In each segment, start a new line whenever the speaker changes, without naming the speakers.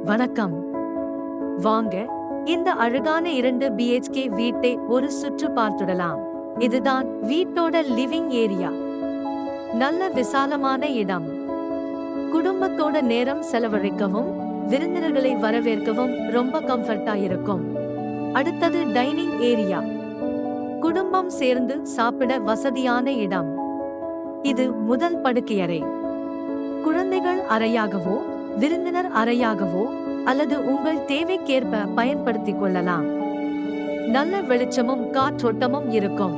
வணக்கம். வாங்க இந்த அழகான 2 பிஹெச்கே வீட்டை ஒரு சுற்று பார்த்துடலாம். இதுதான் வீட்டோட லிவிங் ஏரியா. நல்ல விசாலமான இடம். குடும்பத்தோட நேரம் செலவழிக்கவும் விருந்தினர்களை வரவேற்கவும் ரொம்ப கம்ஃபர்ட்டா இருக்கும். அடுத்தது டைனிங் ஏரியா. குடும்பம் சேர்ந்து சாப்பிட வசதியான இடம். இது முதல் படுக்கையறை. குழந்தைகள் அறையாகவோ விருந்தினர் அறையாகவோ அல்லது உங்கள் தேவைக்கேற்ப பயன்படுத்திக் கொள்ளலாம். நல்ல வெளிச்சமும் காற்றோட்டமும் இருக்கும்.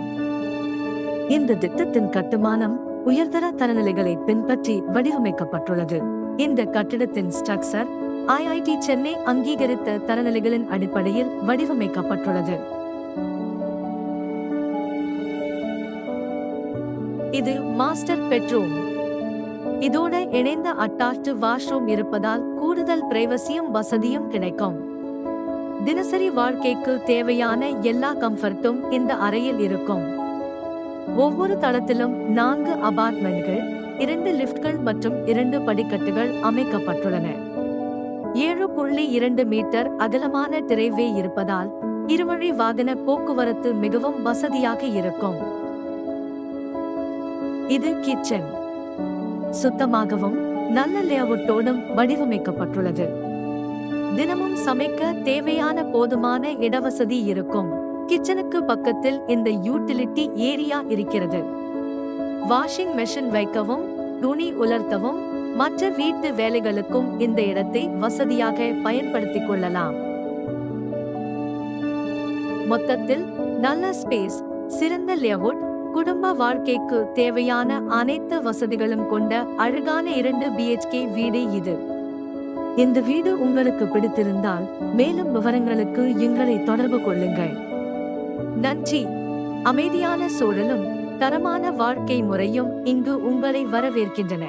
இந்த திட்டத்தின் கட்டுமானம் உயர்தர தரநிலைகளை பின்பற்றி வடிவமைக்கப்பட்டுள்ளது. இந்த கட்டிடத்தின் ஸ்ட்ரக்சர் ஐஐடி சென்னை அங்கீகரித்த தரநிலைகளின் அடிப்படையில் வடிவமைக்கப்பட்டுள்ளது. இது மாஸ்டர் பெட்ரூம். இதோட இணைந்த அட்டாச்டு வாஷ்ரூம் இருப்பதால் கூடுதல் பிரைவசியும் வசதியும் கிடைக்கும். தினசரி வாழ்க்கைக்கு தேவையான எல்லா கம்ஃபர்ட்டும் இந்த அறையில் இருக்கும். ஒவ்வொரு தளத்திலும் 4 அபார்ட்மெண்ட்கள், 2 லிஃப்ட்கள் மற்றும் 2 படிக்கட்டுகள் அமைக்கப்பட்டுள்ளன. 7.2 மீட்டர் அகலமான திரைவே இருப்பதால் இருவழி வாகன போக்குவரத்து மிகவும் வசதியாக இருக்கும். இது கிச்சன். சுத்தமாகவும் நல்ல லேஅவுட்டோடும் வடிவமைக்கப்பட்டுள்ளது. தினமும் சமைக்க தேவையான போதுமான இடவசதி இருக்கும். கிச்சனுக்கு பக்கத்தில் இந்த யூட்டிலிட்டி ஏரியா இருக்கிறது. வாஷிங் மெஷின் வைக்கவும் துணி உலர்த்தவும் மற்ற வீட்டு வேலைகளுக்கும் இந்த இடத்தை வசதியாக பயன்படுத்திக் கொள்ளலாம். மொத்தத்தில் நல்ல ஸ்பேஸ், சிறந்த லேஅவுட், குடும்ப வாழ்க்கைக்கு தேவையான அனைத்து வசதிகளும் கொண்ட அழகான 2 பிஹெச்கே வீடு இது. இந்த வீடு உங்களுக்கு பிடித்திருந்தால் மேலும் விவரங்களுக்கு எங்களை தொடர்பு கொள்ளுங்கள். நன்றி. அமைதியான சூழலும் தரமான வாழ்க்கை முறையும் இங்கு உங்களை வரவேற்கின்றன.